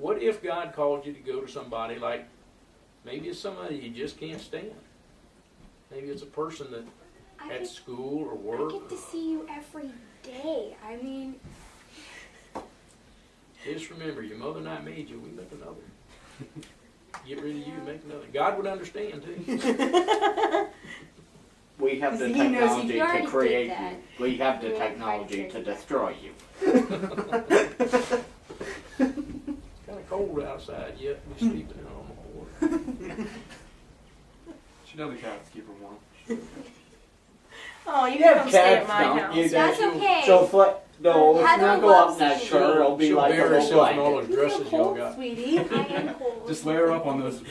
what if God called you to go to somebody like, maybe it's somebody you just can't stand. Maybe it's a person that at school or work. I get to see you every day. I mean... Just remember, your mother and I made you, we make another. Get rid of you, make another. God would understand, too. We have the He knows technology he already to did create that. you. We have the We won't technology try to to destroy you. Kind of cold outside yet. We're sleeping in on the floor. She know the cats keep her warm. Oh, you You can have come stay at cats, my don't house. you? That's okay. So no, it's Heather not go loves up in that me. shirt. It'll be She'll like a bury little herself in all blanket. those dresses y'all got. Sweetie. I am cold. Just lay her up on those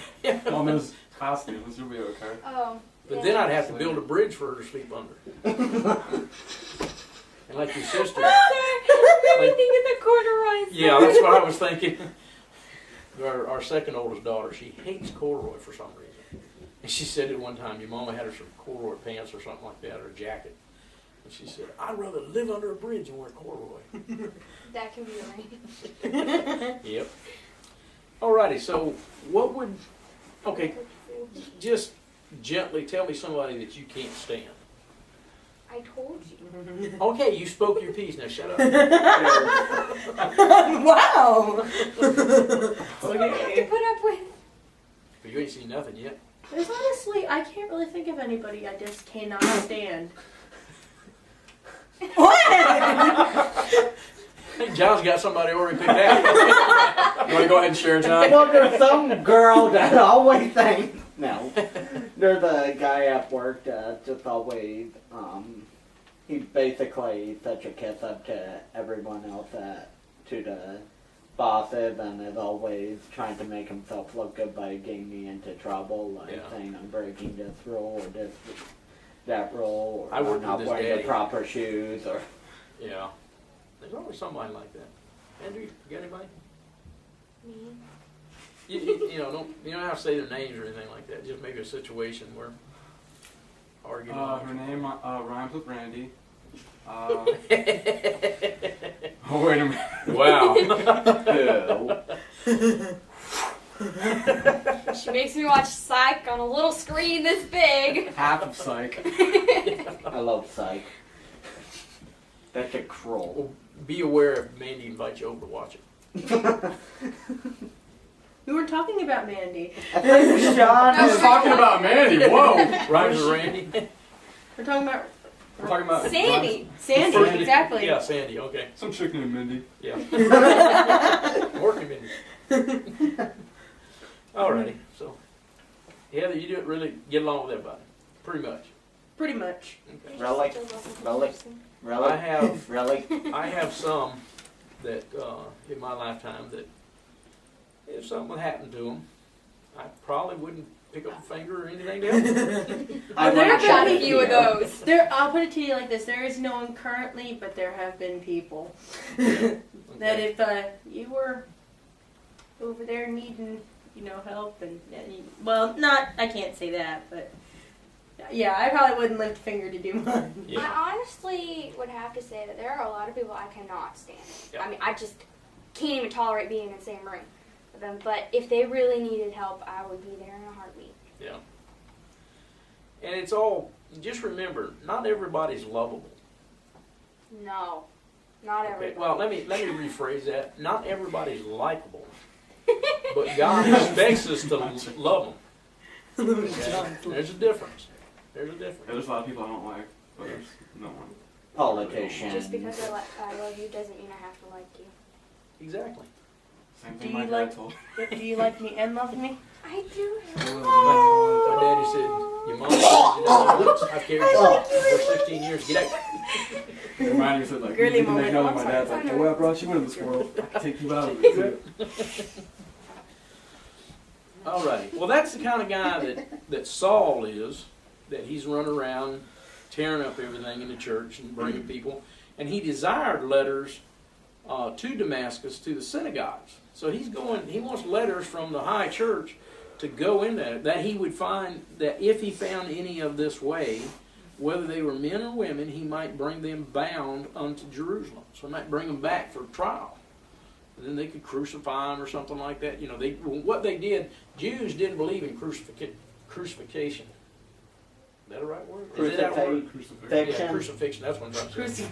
costumes. You'll be okay. Oh. But yeah. then I'd have to build a bridge for her to sleep under. And like your sister. Everything in the corduroys. Yeah, that's what I was thinking. Our second oldest daughter, she hates corduroy for some reason. And she said it one time, your mama had her some corduroy pants or something like that, or a jacket. And she said, I'd rather live under a bridge than wear corduroy. That can be arranged. Yep. Alrighty, so what would, okay, just gently tell me somebody that you can't stand. I told you. Okay, you spoke your piece, now shut up. Wow. What do I have to put up with? But you ain't seen nothing yet. There's honestly, I can't really think of anybody I just cannot stand. What? Hey, John's got somebody already picked out. You want to go ahead and share, John? Well, there's some girl that always thinks, no. There's a guy at work that just always, he's basically such a kiss up to everyone else, to the bosses, and is always trying to make himself look good by getting me into trouble, like saying I'm breaking this rule or that rule, or I worked I'm not with his wearing daddy. the proper shoes, or... Yeah. There's always somebody like that. Andrew, you got anybody? Me? You don't have to say their names or anything like that. Just maybe a situation where arguing. Her name rhymes with Randy. Oh, wait a minute. Wow. She makes me watch Psych on a little screen this big. Half of Psych. I love Psych. That's a troll. Well, be aware if Mandy invites you over to watch it. We were talking about Mandy. I think Sean I was talking about Mandy. Whoa. Rhymes with Randy? We're talking about We're talking about Sandy. Sandy, Sandy. exactly. Yeah, Sandy, okay. some chick named Mindy. Yeah. Working Mindy. Alrighty, so Heather, you do it really get along with everybody. Pretty much. Pretty much. Okay. Really? Really? Really? I have Really? I have some that in my lifetime that if something would happen to them, I probably wouldn't pick up a finger or anything else. I there wouldn't have shed been a a few of tear. those. I'll put it to you like this: there is no one currently, but there have been people that if you were over there needing, help and I can't say that, but yeah, I probably wouldn't lift a finger to do mine. Yeah. I honestly would have to say that there are a lot of people I cannot stand. Yeah. I mean, I just can't even tolerate being in the same room with them. But if they really needed help, I would be there in a heartbeat. Yeah. And it's all, just remember, not everybody's lovable. No, not Okay. everybody. Well, let me rephrase that. Not everybody's likable, but God expects us to love them. Okay? There's a difference. There's a difference. There's a lot of people I don't like, but there's no one. Politicians. Just because I love you doesn't mean I have to like you. Exactly. Same Do thing you my like- dad told. Do you like me and love me? I do. My daddy said, your mom said, I've carried you for 16 years. Get out. Reminded me said like, Girly you can make moment. another. My dad's like, the way I brought you into this world, I can take you out of it. Alrighty. Well, that's the kind of guy that Saul is, that he's running around tearing up everything in the church and bringing people. And he desired letters to Damascus, to the synagogues. So he wants letters from the high church to go in there, that he would find that if he found any of this way, whether they were men or women, he might bring them bound unto Jerusalem. So he might bring them back for trial. And then they could crucify him or something like that. You know, what they did. Jews didn't believe in crucifixion. Is that a right word? Is that a word? Crucifixion. Yeah, crucifixion. That's what I'm trying to say.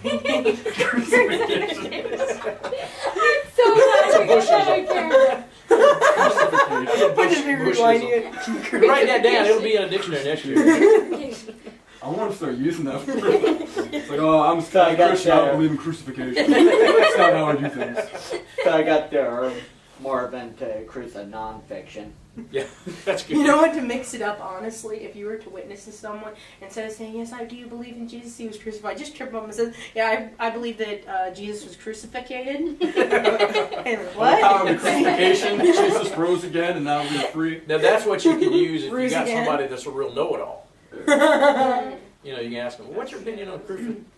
So It's a glad Bushism. That's a Bushism. Write that down. It'll be in a dictionary next year. I want to start using that word. It's like, oh, I'm So I a got Christian, I that. don't believe in crucifixion. That's not how I do things. So I got there more of into nonfiction. Yeah, that's good. You know what? To mix it up, honestly, if you were to witness to someone, instead of saying, yes, I do believe in Jesus, he was crucified, just trip up and say, yeah, I believe that Jesus was crucified. And what? Power of the crucifixion, Jesus rose again, and now we're free. Now that's what you can use if you Ruse got again. somebody that's a real know-it-all. You know, you can ask them, "What's your opinion on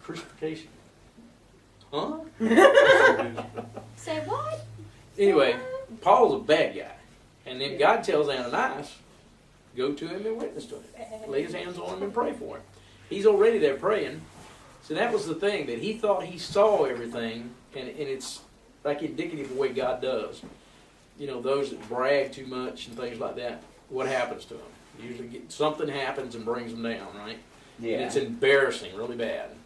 crucifixion?" Huh? Say what? Anyway, Paul's a bad guy, and then God tells Ananias, "Go to him and witness to him, lay his hands on him and pray for him." He's already there praying. So that was the thing, that he thought he saw everything, and it's like indicative of the way God does. You know, those that brag too much and things like that, what happens to them? Usually something happens and brings them down, right? Yeah. And it's embarrassing, really bad.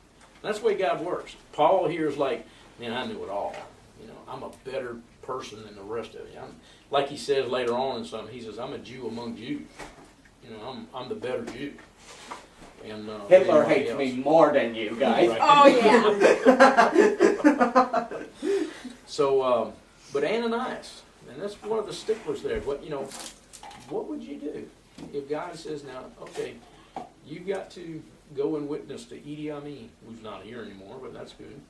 That's the way God works. Paul here is like, man, I knew it all. You know, I'm a better person than the rest of you. Like he says later on in something, he says, I'm a Jew among Jews. You know, I'm the better Jew. And Hitler anybody hates else. me more than you guys. Right. Oh yeah. So, but Ananias, and that's one of the sticklers there. What would you do if God says, now, okay, you got to go and witness to Idi Amin, who's not here anymore, but that's good.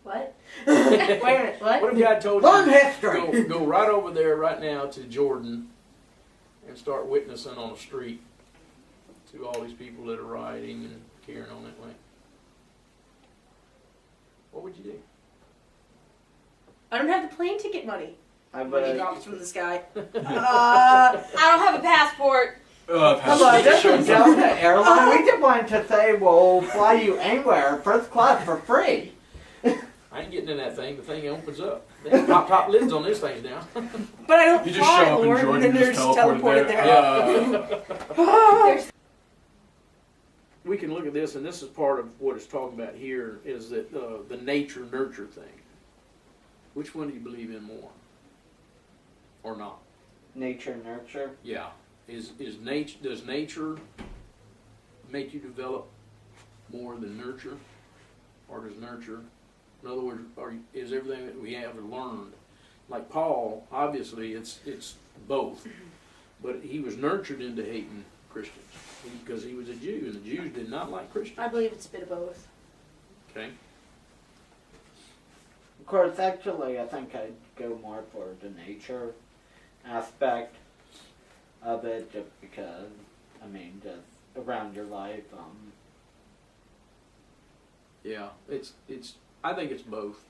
What? Wait a minute, what? What if God told Long you history. go right over there right now to Jordan and start witnessing on the street to all these people that are rioting and carrying on that way? What would you do? I don't have the plane ticket money. I Money bet. drops from the sky. I don't have a passport. Hello, this is Delta Airline. We just wanted to say we'll fly you anywhere, first class for free. I ain't getting in that thing. The thing opens up. They have top lids on this thing now. But I don't You just fly, show up in Lord, Jordan, and then you they're just just teleported teleported there. there. We can look at this, and this is part of what it's talking about here, is that the nature-nurture thing. Which one do you believe in more? Or not? Nature, nurture. Yeah. Does nature make you develop more than nurture? Or does nurture, in other words, is everything that we have learned? Like Paul, obviously it's both. But he was nurtured into hating Christians because he was a Jew, and the Jews did not like Christians. I believe it's a bit of both. Okay. Of course, actually, I think I'd go more for the nature aspect of it, just because, I mean, just around your life. Yeah, I think it's both.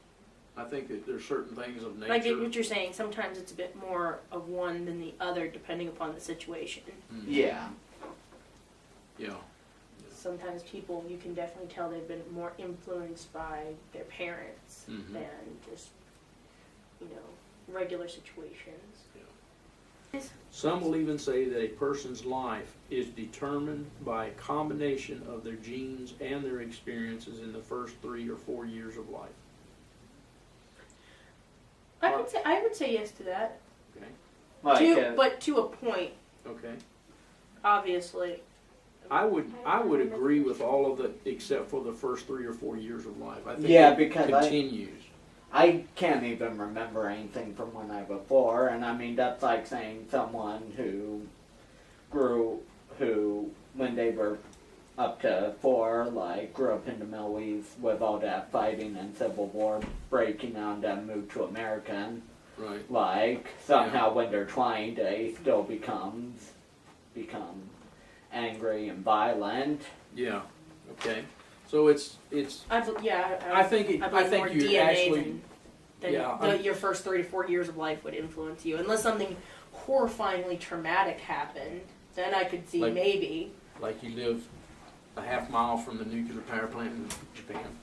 I think that there's certain things of nature. I get what you're saying. Sometimes it's a bit more of one than the other, depending upon the situation. Mhm. Yeah. Yeah. Sometimes people, you can definitely tell they've been more influenced by their parents Mhm. than just, regular situations. Some will even say that a person's life is determined by a combination of their genes and their experiences in the first 3 or 4 years of life. I would say yes to that. Okay. Like, But to a point, Okay. obviously. I would agree with all of it except for the first 3 or 4 years of life. I think Yeah, it because continues. I can't even remember anything from when I was 4, and I mean, that's like saying someone who when they were up to 4, like, grew up in the Middle East with all that fighting and Civil War breaking out and then moved to America, and, Right. like, somehow when they're 20, they still become angry and violent. Yeah. Okay. So it's. I think believe more you DNA actually. than Yeah, your first 3 to 4 years of life would influence you. Unless something horrifyingly traumatic happened, then I could see Like- maybe. Like you live a half mile from the nuclear power plant in Japan.